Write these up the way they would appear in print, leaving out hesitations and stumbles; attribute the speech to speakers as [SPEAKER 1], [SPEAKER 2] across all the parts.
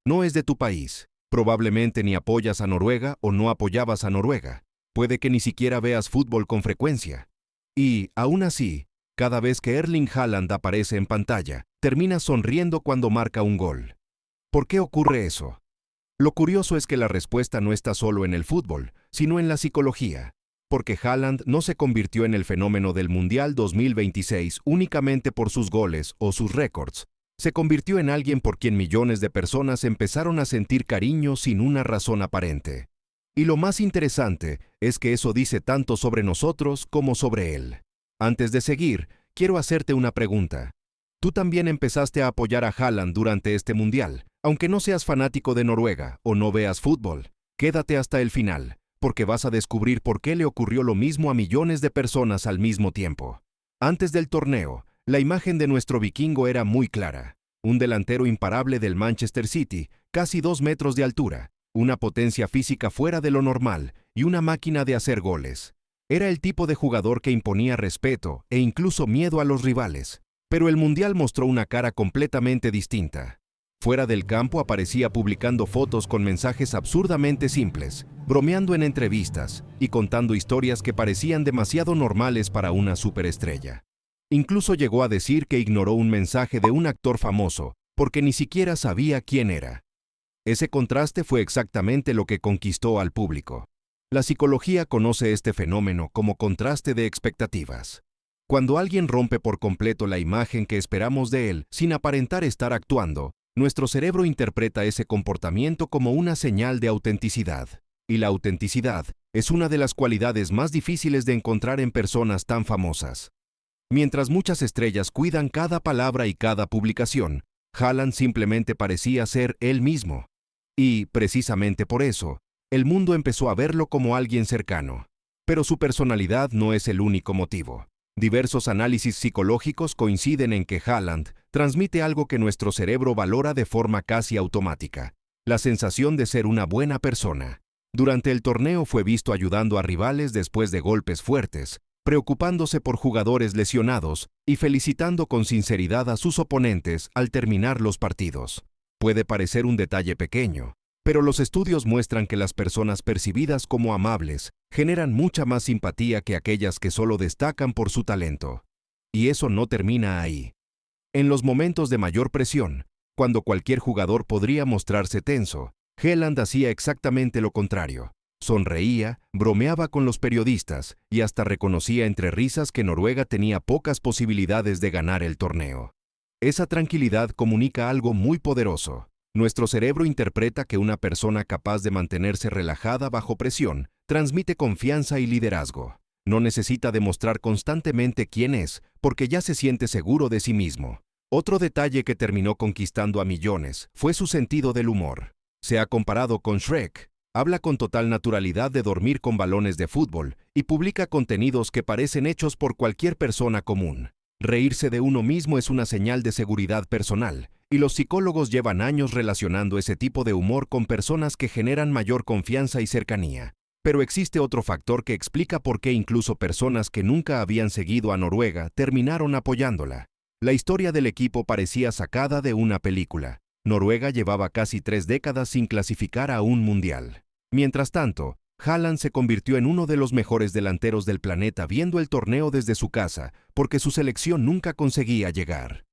[SPEAKER 1] No es de tu país. Probablemente ni apoyas a Noruega o no apoyabas a Noruega. Puede que ni siquiera veas fútbol con frecuencia. Y, aún así, cada vez que Erling Haaland aparece en pantalla, terminas sonriendo cuando marca un gol. ¿Por qué ocurre eso? Lo curioso es que la respuesta no está solo en el fútbol, sino en la psicología. Porque Haaland no se convirtió en el fenómeno del Mundial 2026 únicamente por sus goles o sus récords. Se convirtió en alguien por quien millones de personas empezaron a sentir cariño sin una razón aparente. Y lo más interesante es que eso dice tanto sobre nosotros como sobre él. Antes de seguir, quiero hacerte una pregunta. Tú también empezaste a apoyar a Haaland durante este Mundial, aunque no seas fanático de Noruega o no veas fútbol. Quédate hasta el final, porque vas a descubrir por qué le ocurrió lo mismo a millones de personas al mismo tiempo. Antes del torneo, la imagen de nuestro vikingo era muy clara. Un delantero imparable del Manchester City, casi 2 metros de altura, una potencia física fuera de lo normal y una máquina de hacer goles. Era el tipo de jugador que imponía respeto e incluso miedo a los rivales. Pero el Mundial mostró una cara completamente distinta. Fuera del campo aparecía publicando fotos con mensajes absurdamente simples, bromeando en entrevistas y contando historias que parecían demasiado normales para una superestrella. Incluso llegó a decir que ignoró un mensaje de un actor famoso porque ni siquiera sabía quién era. Ese contraste fue exactamente lo que conquistó al público. La psicología conoce este fenómeno como contraste de expectativas. Cuando alguien rompe por completo la imagen que esperamos de él sin aparentar estar actuando, nuestro cerebro interpreta ese comportamiento como una señal de autenticidad. Y la autenticidad es una de las cualidades más difíciles de encontrar en personas tan famosas. Mientras muchas estrellas cuidan cada palabra y cada publicación, Haaland simplemente parecía ser él mismo. Y, precisamente por eso, el mundo empezó a verlo como alguien cercano. Pero su personalidad no es el único motivo. Diversos análisis psicológicos coinciden en que Haaland transmite algo que nuestro cerebro valora de forma casi automática: la sensación de ser una buena persona. Durante el torneo fue visto ayudando a rivales después de golpes fuertes, preocupándose por jugadores lesionados y felicitando con sinceridad a sus oponentes al terminar los partidos. Puede parecer un detalle pequeño, pero los estudios muestran que las personas percibidas como amables generan mucha más simpatía que aquellas que solo destacan por su talento. Y eso no termina ahí. En los momentos de mayor presión, cuando cualquier jugador podría mostrarse tenso, Haaland hacía exactamente lo contrario. Sonreía, bromeaba con los periodistas y hasta reconocía entre risas que Noruega tenía pocas posibilidades de ganar el torneo. Esa tranquilidad comunica algo muy poderoso. Nuestro cerebro interpreta que una persona capaz de mantenerse relajada bajo presión transmite confianza y liderazgo. No necesita demostrar constantemente quién es, porque ya se siente seguro de sí mismo. Otro detalle que terminó conquistando a millones fue su sentido del humor. Se ha comparado con Shrek. Habla con total naturalidad de dormir con balones de fútbol y publica contenidos que parecen hechos por cualquier persona común. Reírse de uno mismo es una señal de seguridad personal, y los psicólogos llevan años relacionando ese tipo de humor con personas que generan mayor confianza y cercanía. Pero existe otro factor que explica por qué incluso personas que nunca habían seguido a Noruega terminaron apoyándola. La historia del equipo parecía sacada de una película. Noruega llevaba casi 3 décadas sin clasificar a un mundial. Mientras tanto, Haaland se convirtió en uno de los mejores delanteros del planeta viendo el torneo desde su casa, porque su selección nunca conseguía llegar.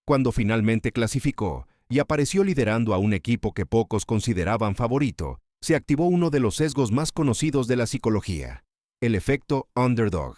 [SPEAKER 1] Cuando finalmente clasificó y apareció liderando a un equipo que pocos consideraban favorito, se activó uno de los sesgos más conocidos de la psicología: el efecto underdog.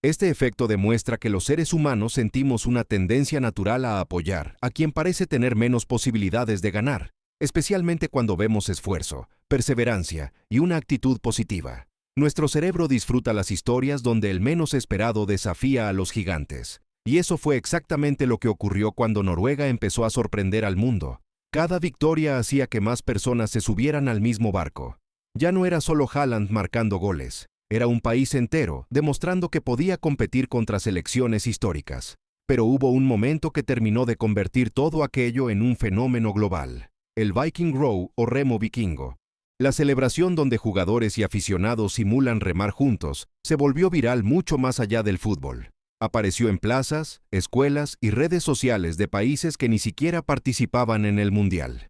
[SPEAKER 1] Este efecto demuestra que los seres humanos sentimos una tendencia natural a apoyar a quien parece tener menos posibilidades de ganar, especialmente cuando vemos esfuerzo, perseverancia y una actitud positiva. Nuestro cerebro disfruta las historias donde el menos esperado desafía a los gigantes. Y eso fue exactamente lo que ocurrió cuando Noruega empezó a sorprender al mundo. Cada victoria hacía que más personas se subieran al mismo barco. Ya no era solo Haaland marcando goles. Era un país entero, demostrando que podía competir contra selecciones históricas. Pero hubo un momento que terminó de convertir todo aquello en un fenómeno global: el Viking Row o remo vikingo. La celebración donde jugadores y aficionados simulan remar juntos se volvió viral mucho más allá del fútbol. Apareció en plazas, escuelas y redes sociales de países que ni siquiera participaban en el Mundial.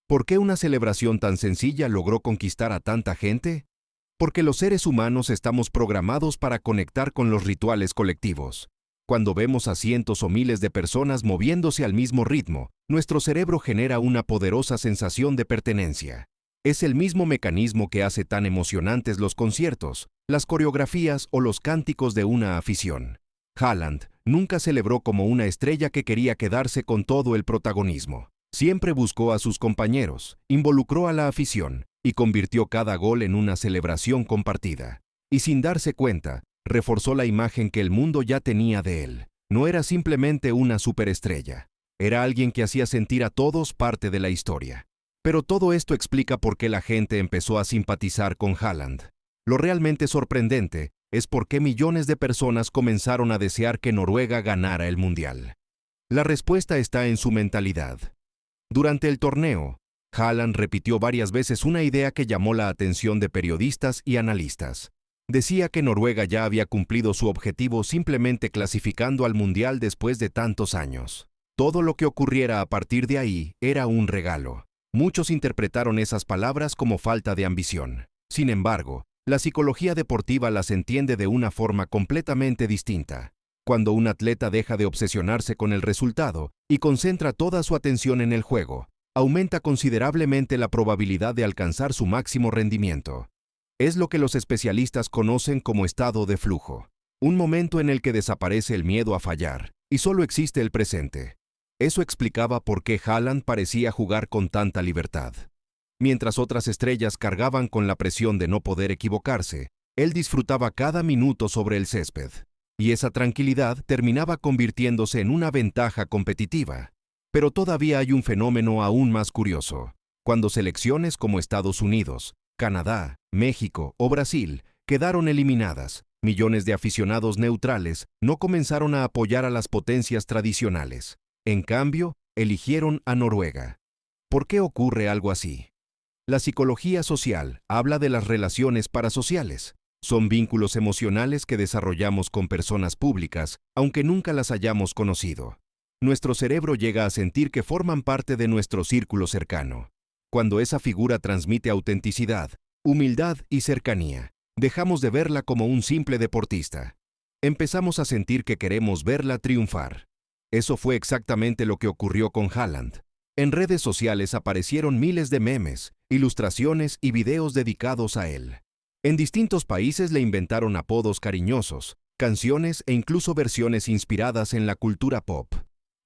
[SPEAKER 1] ¿Por qué una celebración tan sencilla logró conquistar a tanta gente? Porque los seres humanos estamos programados para conectar con los rituales colectivos. Cuando vemos a cientos o miles de personas moviéndose al mismo ritmo, nuestro cerebro genera una poderosa sensación de pertenencia. Es el mismo mecanismo que hace tan emocionantes los conciertos, las coreografías o los cánticos de una afición. Haaland nunca celebró como una estrella que quería quedarse con todo el protagonismo. Siempre buscó a sus compañeros, involucró a la afición y convirtió cada gol en una celebración compartida. Y sin darse cuenta, reforzó la imagen que el mundo ya tenía de él. No era simplemente una superestrella. Era alguien que hacía sentir a todos parte de la historia. Pero todo esto explica por qué la gente empezó a simpatizar con Haaland. Lo realmente sorprendente es por qué millones de personas comenzaron a desear que Noruega ganara el Mundial. La respuesta está en su mentalidad. Durante el torneo, Haaland repitió varias veces una idea que llamó la atención de periodistas y analistas. Decía que Noruega ya había cumplido su objetivo simplemente clasificando al Mundial después de tantos años. Todo lo que ocurriera a partir de ahí era un regalo. Muchos interpretaron esas palabras como falta de ambición. Sin embargo, la psicología deportiva las entiende de una forma completamente distinta. Cuando un atleta deja de obsesionarse con el resultado y concentra toda su atención en el juego, aumenta considerablemente la probabilidad de alcanzar su máximo rendimiento. Es lo que los especialistas conocen como estado de flujo, un momento en el que desaparece el miedo a fallar y solo existe el presente. Eso explicaba por qué Haaland parecía jugar con tanta libertad. Mientras otras estrellas cargaban con la presión de no poder equivocarse, él disfrutaba cada minuto sobre el césped. Y esa tranquilidad terminaba convirtiéndose en una ventaja competitiva. Pero todavía hay un fenómeno aún más curioso. Cuando selecciones como Estados Unidos, Canadá, México o Brasil quedaron eliminadas, millones de aficionados neutrales no comenzaron a apoyar a las potencias tradicionales. En cambio, eligieron a Noruega. ¿Por qué ocurre algo así? La psicología social habla de las relaciones parasociales. Son vínculos emocionales que desarrollamos con personas públicas, aunque nunca las hayamos conocido. Nuestro cerebro llega a sentir que forman parte de nuestro círculo cercano. Cuando esa figura transmite autenticidad, humildad y cercanía, dejamos de verla como un simple deportista. Empezamos a sentir que queremos verla triunfar. Eso fue exactamente lo que ocurrió con Haaland. En redes sociales aparecieron miles de memes, ilustraciones y videos dedicados a él. En distintos países le inventaron apodos cariñosos, canciones e incluso versiones inspiradas en la cultura pop.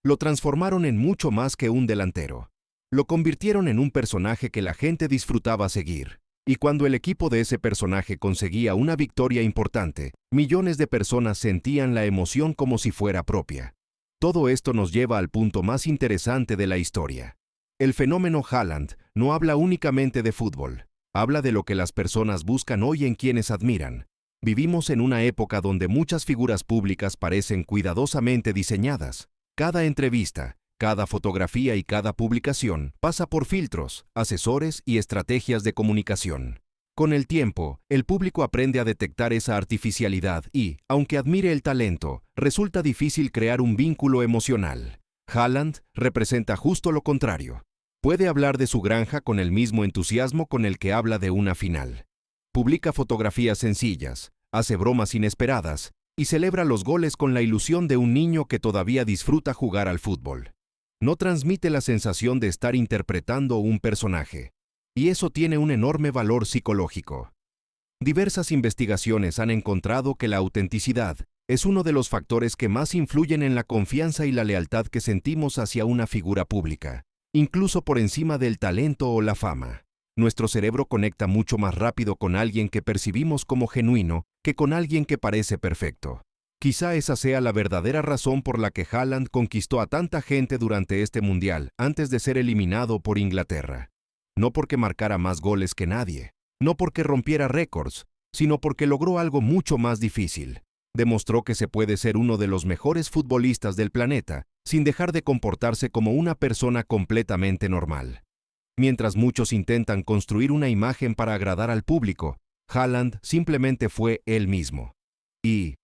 [SPEAKER 1] Lo transformaron en mucho más que un delantero. Lo convirtieron en un personaje que la gente disfrutaba seguir. Y cuando el equipo de ese personaje conseguía una victoria importante, millones de personas sentían la emoción como si fuera propia. Todo esto nos lleva al punto más interesante de la historia. El fenómeno Haaland no habla únicamente de fútbol. Habla de lo que las personas buscan hoy en quienes admiran. Vivimos en una época donde muchas figuras públicas parecen cuidadosamente diseñadas. Cada entrevista, cada fotografía y cada publicación pasa por filtros, asesores y estrategias de comunicación. Con el tiempo, el público aprende a detectar esa artificialidad y, aunque admire el talento, resulta difícil crear un vínculo emocional. Haaland representa justo lo contrario. Puede hablar de su granja con el mismo entusiasmo con el que habla de una final. Publica fotografías sencillas, hace bromas inesperadas y celebra los goles con la ilusión de un niño que todavía disfruta jugar al fútbol. No transmite la sensación de estar interpretando un personaje, y eso tiene un enorme valor psicológico. Diversas investigaciones han encontrado que la autenticidad es uno de los factores que más influyen en la confianza y la lealtad que sentimos hacia una figura pública, incluso por encima del talento o la fama. Nuestro cerebro conecta mucho más rápido con alguien que percibimos como genuino que con alguien que parece perfecto. Quizá esa sea la verdadera razón por la que Haaland conquistó a tanta gente durante este mundial antes de ser eliminado por Inglaterra. No porque marcara más goles que nadie, no porque rompiera récords, sino porque logró algo mucho más difícil. Demostró que se puede ser uno de los mejores futbolistas del planeta sin dejar de comportarse como una persona completamente normal. Mientras muchos intentan construir una imagen para agradar al público, Haaland simplemente fue él mismo. Y,